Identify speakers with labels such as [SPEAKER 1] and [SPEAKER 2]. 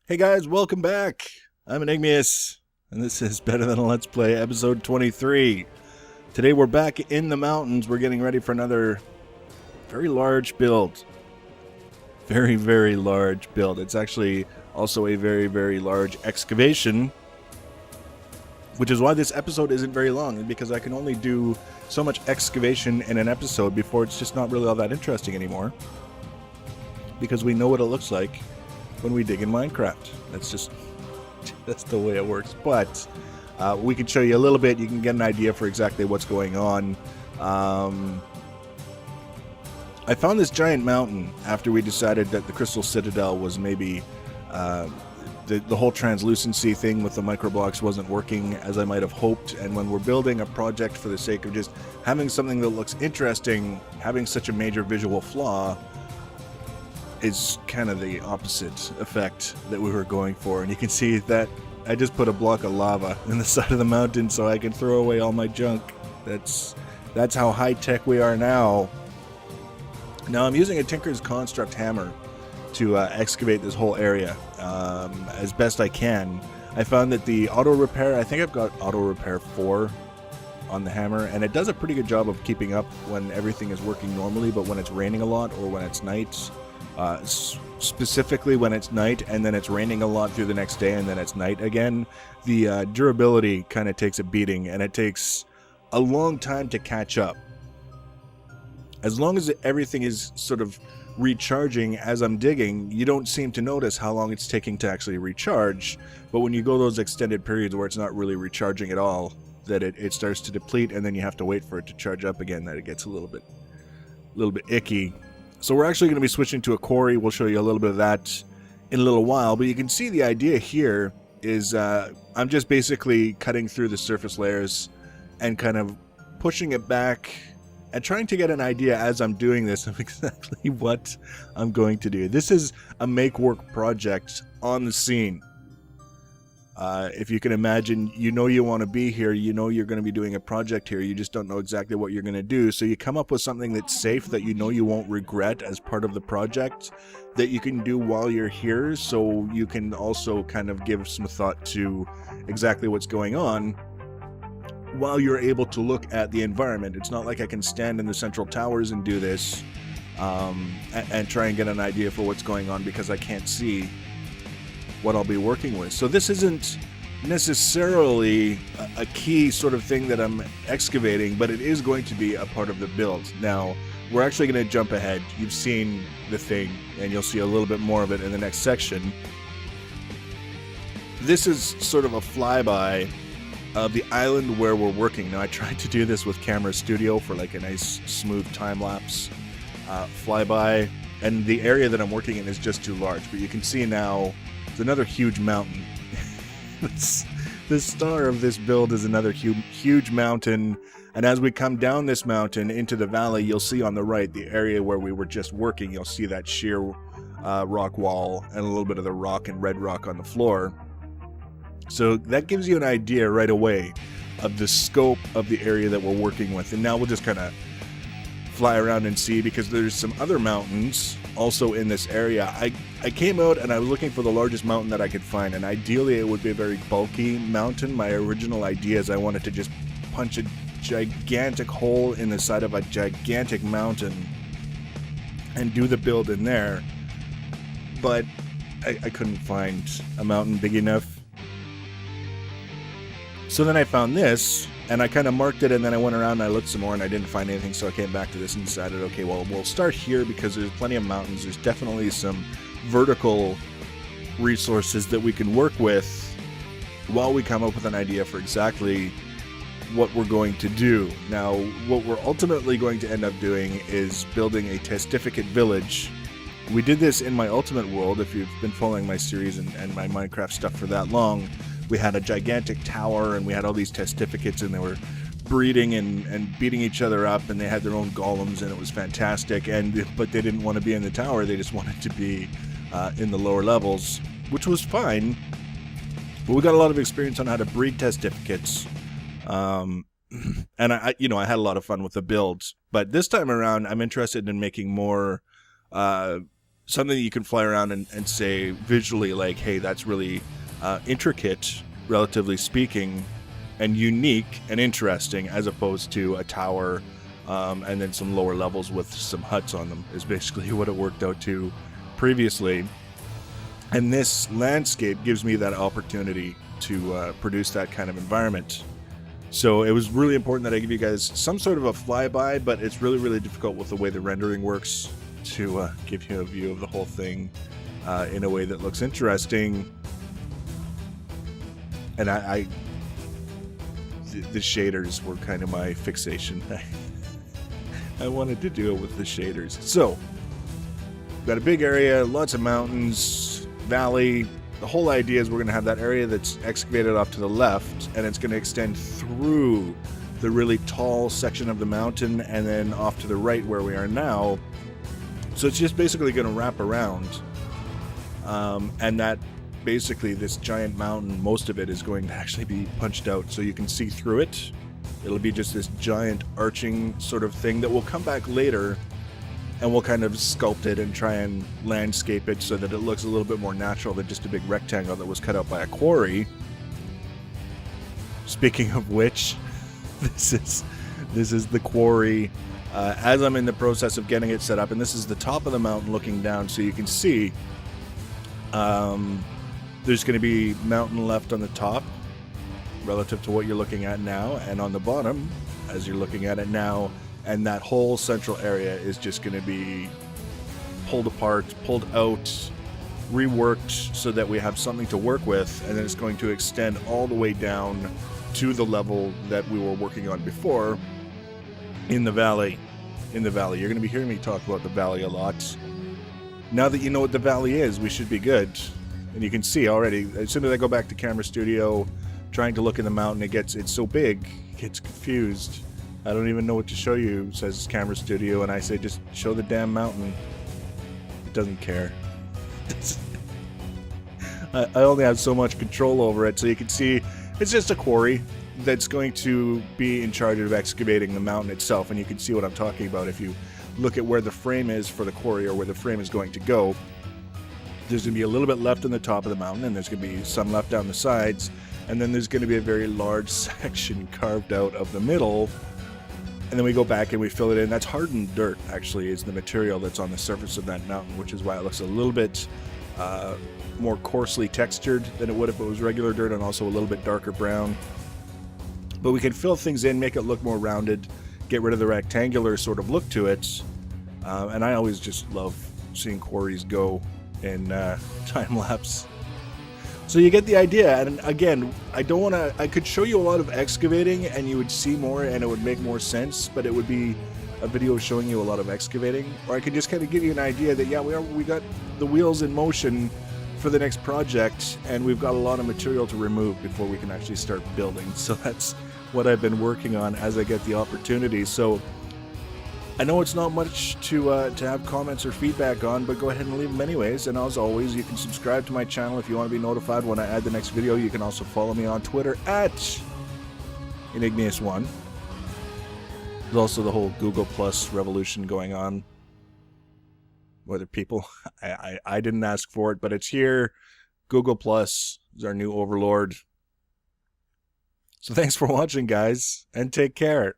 [SPEAKER 1] Hey guys, welcome back. I'm Enigmius, and this is Better Than a Let's Play, episode 23. Today we're back in the mountains. We're getting ready for another very large build. Very large build. It's actually also a very large excavation, which is why this episode isn't very long, because I can only do so much excavation in an episode before it's just not really all that interesting anymore. Because we know what it looks like when we dig in Minecraft. That's the way it works. But we can show you a little bit. You can get an idea for exactly what's going on. I found this giant mountain after we decided that the Crystal Citadel was maybe the whole translucency thing with the microblocks wasn't working as I might have hoped. And when we're building a project for the sake of just having something that looks interesting, having such a major visual flaw is kind of the opposite effect that we were going for. And you can see that I just put a block of lava in the side of the mountain so I can throw away all my junk. That's how high-tech we are now. Now I'm using a Tinker's Construct hammer to excavate this whole area as best I can. I found that the auto repair, I think I've got auto repair 4 on the hammer, and it does a pretty good job of keeping up when everything is working normally, but when it's raining a lot or when it's night, specifically when it's night and then it's raining a lot through the next day and then it's night again, the durability kind of takes a beating, and it takes a long time to catch up. As long as everything is sort of recharging as I'm digging, you don't seem to notice how long it's taking to actually recharge. But when you go those extended periods where it's not really recharging at all, that it starts to deplete, and then you have to wait for it to charge up again, that it gets a little bit icky. So we're actually going to be switching to a quarry. We'll show you a little bit of that in a little while, but you can see the idea here is I'm just basically cutting through the surface layers and kind of pushing it back and trying to get an idea as I'm doing this of exactly what I'm going to do. This is a make work project on the scene. If you can imagine, you know you want to be here, you know you're going to be doing a project here, you just don't know exactly what you're going to do, so you come up with something that's safe, that you know you won't regret as part of the project, that you can do while you're here, so you can also kind of give some thought to exactly what's going on while you're able to look at the environment. It's not like I can stand in the central towers and do this and try and get an idea for what's going on, because I can't see what I'll be working with. So this isn't necessarily a key sort of thing that I'm excavating, but it is going to be a part of the build. Now, we're actually going to jump ahead. You've seen the thing, and you'll see a little bit more of it in the next section. This is sort of a flyby of the island where we're working. Now, I tried to do this with Camera Studio for like a nice smooth time-lapse flyby, and the area that I'm working in is just too large, but you can see now it's another huge mountain. The star of this build is another huge mountain, and as we come down this mountain into the valley, you'll see on the right the area where we were just working. You'll see that sheer rock wall and a little bit of the rock and red rock on the floor. So that gives you an idea right away of the scope of the area that we're working with. And now we'll just kind of fly around and see, because there's some other mountains also in this area. I came out and I was looking for the largest mountain that I could find, and ideally it would be a very bulky mountain. My original idea is I wanted to just punch a gigantic hole in the side of a gigantic mountain and do the build in there, but I couldn't find a mountain big enough. So then I found this, and I kind of marked it, and then I went around and I looked some more and I didn't find anything, so I came back to this and decided, okay, well, we'll start here because there's plenty of mountains. There's definitely some vertical resources that we can work with while we come up with an idea for exactly what we're going to do. Now, what we're ultimately going to end up doing is building a testificate village. We did this in my Ultimate World. If you've been following my series and my Minecraft stuff for that long, we had a gigantic tower, and we had all these testificates, and they were breeding and beating each other up, and they had their own golems, and it was fantastic. But they didn't want to be in the tower; they just wanted to be in the lower levels, which was fine. But we got a lot of experience on how to breed testificates, and I had a lot of fun with the builds. But this time around, I'm interested in making more something that you can fly around and say visually, like, hey, that's really intricate, relatively speaking, and unique and interesting, as opposed to a tower and then some lower levels with some huts on them, is basically what it worked out to previously. And this landscape gives me that opportunity to produce that kind of environment. So it was really important that I give you guys some sort of a flyby, but it's really, really difficult with the way the rendering works to give you a view of the whole thing in a way that looks interesting. And the shaders were kind of my fixation. I wanted to do it with the shaders. So, got a big area, lots of mountains, valley. The whole idea is we're going to have that area that's excavated off to the left, and it's going to extend through the really tall section of the mountain and then off to the right where we are now. So it's just basically going to wrap around. And that basically this giant mountain, most of it is going to actually be punched out so you can see through it. It'll be just this giant arching sort of thing that will come back later, and we'll kind of sculpt it and try and landscape it so that it looks a little bit more natural than just a big rectangle that was cut out by a quarry. Speaking of which, this is the quarry as I'm in the process of getting it set up, and this is the top of the mountain looking down, so you can see there's going to be mountain left on the top relative to what you're looking at now, and on the bottom as you're looking at it now. And that whole central area is just going to be pulled apart, pulled out, reworked so that we have something to work with, and then it's going to extend all the way down to the level that we were working on before in the valley. You're going to be hearing me talk about the valley a lot. Now that you know what the valley is, we should be good. And you can see already, as soon as I go back to camera studio, trying to look in the mountain, it's so big, it gets confused. I don't even know what to show you, says camera studio, and I say just show the damn mountain. It doesn't care. I only have so much control over it, so you can see it's just a quarry that's going to be in charge of excavating the mountain itself, and you can see what I'm talking about if you look at where the frame is for the quarry, or where the frame is going to go. There's going to be a little bit left on the top of the mountain, and there's going to be some left down the sides, and then there's going to be a very large section carved out of the middle. And then we go back and we fill it in. That's hardened dirt, actually, is the material that's on the surface of that mountain, which is why it looks a little bit more coarsely textured than it would if it was regular dirt, and also a little bit darker brown. But we can fill things in, make it look more rounded, get rid of the rectangular sort of look to it. And I always just love seeing quarries go in time-lapse. So you get the idea, and again, I could show you a lot of excavating and you would see more and it would make more sense, but it would be a video showing you a lot of excavating. Or I could just kind of give you an idea that, yeah, we got the wheels in motion for the next project, and we've got a lot of material to remove before we can actually start building. So that's what I've been working on as I get the opportunity. So I know it's not much to have comments or feedback on, but go ahead and leave them anyways. And as always, you can subscribe to my channel if you want to be notified when I add the next video. You can also follow me on Twitter at Inigneous1. There's also the whole Google Plus revolution going on. Whether people, I didn't ask for it, but it's here. Google Plus is our new overlord. So thanks for watching, guys, and take care.